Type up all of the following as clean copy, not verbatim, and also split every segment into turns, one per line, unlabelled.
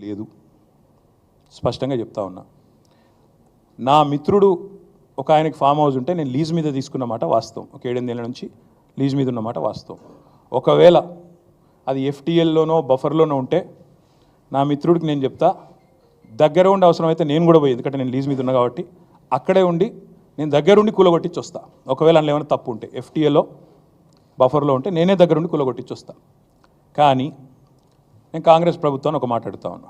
లేదు, స్పష్టంగా చెప్తా ఉన్నా. నా మిత్రుడు ఒక ఆయనకి ఫామ్ హౌస్ ఉంటే నేను లీజ్ మీద తీసుకున్నమాట వాస్తవం. ఒక 7-8 ఏళ్ళ నుంచి లీజ్ మీద ఉన్నమాట వాస్తవం. ఒకవేళ అది ఎఫ్టీఎల్లోనో బఫర్లోనో ఉంటే నా మిత్రుడికి నేను చెప్తా, దగ్గర ఉండి అవసరమైతే నేను కూడా పోయి, ఎందుకంటే నేను లీజ్ మీద ఉన్నా కాబట్టి అక్కడే ఉండి నేను దగ్గరుండి కూలగొట్టించి వస్తా. ఒకవేళ అందులో ఏమైనా తప్పు ఉంటే ఎఫ్టీఏలో బఫర్లో ఉంటే నేనే దగ్గరుండి కూలగొట్టించి వస్తా. కానీ నేను కాంగ్రెస్ ప్రభుత్వాన్ని ఒక మాట అడుగుతా ఉన్నా,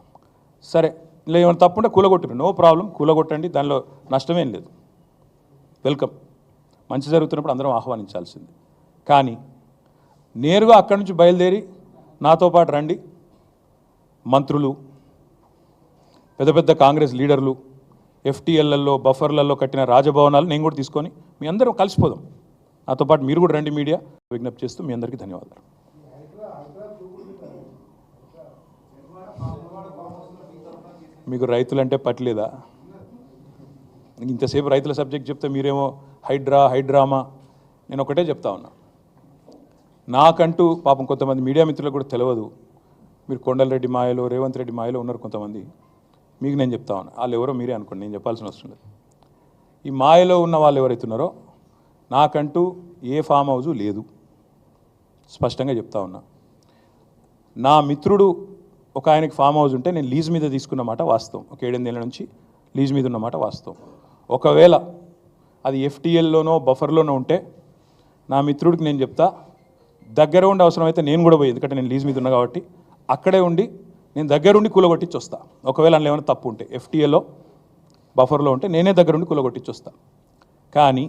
సరే ఇలా ఏమైనా తప్పు ఉంటే కూలగొట్టిరు, నో ప్రాబ్లం, కూలగొట్టండి, దానిలో నష్టమేం లేదు, వెల్కమ్. మంచి జరుగుతున్నప్పుడు అందరం ఆహ్వానించాల్సింది. కానీ నేరుగా అక్కడి నుంచి బయలుదేరి నాతో పాటు రండి, మంత్రులు, పెద్ద పెద్ద కాంగ్రెస్ లీడర్లు, ఎఫ్టీఎల్లలో బఫర్లలో కట్టిన రాజభవనాలు నేను కూడా తీసుకొని మీ అందరం కలిసిపోదాం. నాతో పాటు మీరు కూడా రండి. మీడియా విజ్ఞప్తి చేస్తూ మీ అందరికీ ధన్యవాదాలు. మీకు రైతులంటే పట్టలేదా? ఇంతసేపు రైతుల సబ్జెక్ట్ చెప్తే మీరేమో హైడ్రామా. నేను ఒకటే చెప్తా ఉన్నా, నాకంటూ పాపం కొంతమంది మీడియా మిత్రులకు కూడా తెలియదు, మీరు కొండలరెడ్డి మాయలో, రేవంత్ రెడ్డి మాయలో ఉన్నారు కొంతమంది. మీకు నేను చెప్తా ఉన్నా, వాళ్ళు ఎవరో మీరే అనుకోండి, నేను చెప్పాల్సిన అవసరం లేదు. ఈ మాయలో ఉన్న వాళ్ళు ఎవరైతే ఉన్నారో, నాకంటూ ఏ ఫామ్ హౌజు లేదు, స్పష్టంగా చెప్తా ఉన్నా. నా మిత్రుడు ఒక ఆయనకి ఫామ్ హౌస్ ఉంటే నేను లీజ్ మీద తీసుకున్నమాట వాస్తవం. ఒక 7-8 ఏళ్ళ నుంచి లీజ్ మీద ఉన్నమాట వాస్తవం. ఒకవేళ అది ఎఫ్టీఎల్లోనో బఫర్లోనో ఉంటే నా మిత్రుడికి నేను చెప్తా, దగ్గర ఉండి అవసరమైతే నేను కూడా పోయి, ఎందుకంటే నేను లీజ్ మీద ఉన్నా కాబట్టి అక్కడే ఉండి నేను దగ్గరుండి కూలగొట్టించి వస్తా. ఒకవేళ అందులో ఏమైనా తప్పు ఉంటే ఎఫ్టీఏలో బఫర్లో ఉంటే నేనే దగ్గరుండి కూలగొట్టించి వస్తా. కానీ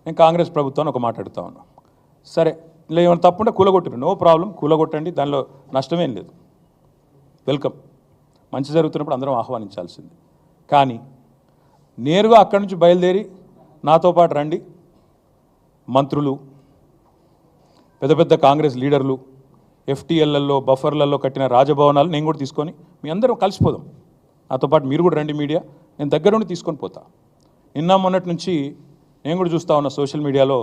నేను కాంగ్రెస్ ప్రభుత్వాన్ని ఒక మాట అడుగుతా ఉన్నా, సరే ఇలా ఏమైనా తప్పు ఉంటే కూలగొట్టిరు, నో ప్రాబ్లం, కూలగొట్టండి, దానిలో నష్టమేం లేదు, వెల్కమ్. మంచి జరుగుతున్నప్పుడు అందరం ఆహ్వానించాల్సింది. కానీ నేరుగా అక్కడి నుంచి బయలుదేరి నాతో పాటు రండి, మంత్రులు, పెద్ద పెద్ద కాంగ్రెస్ లీడర్లు, ఎఫ్టీఎల్లలో బఫర్లలో కట్టిన రాజభవనాలు నేను కూడా తీసుకొని మీ అందరం కలిసిపోదాం. నాతో పాటు మీరు కూడా రండి. మీడియా నేను దగ్గరుండి తీసుకొని పోతా. నిన్న మొన్నటి నుంచి నేను కూడా చూస్తూ ఉన్నా సోషల్ మీడియాలో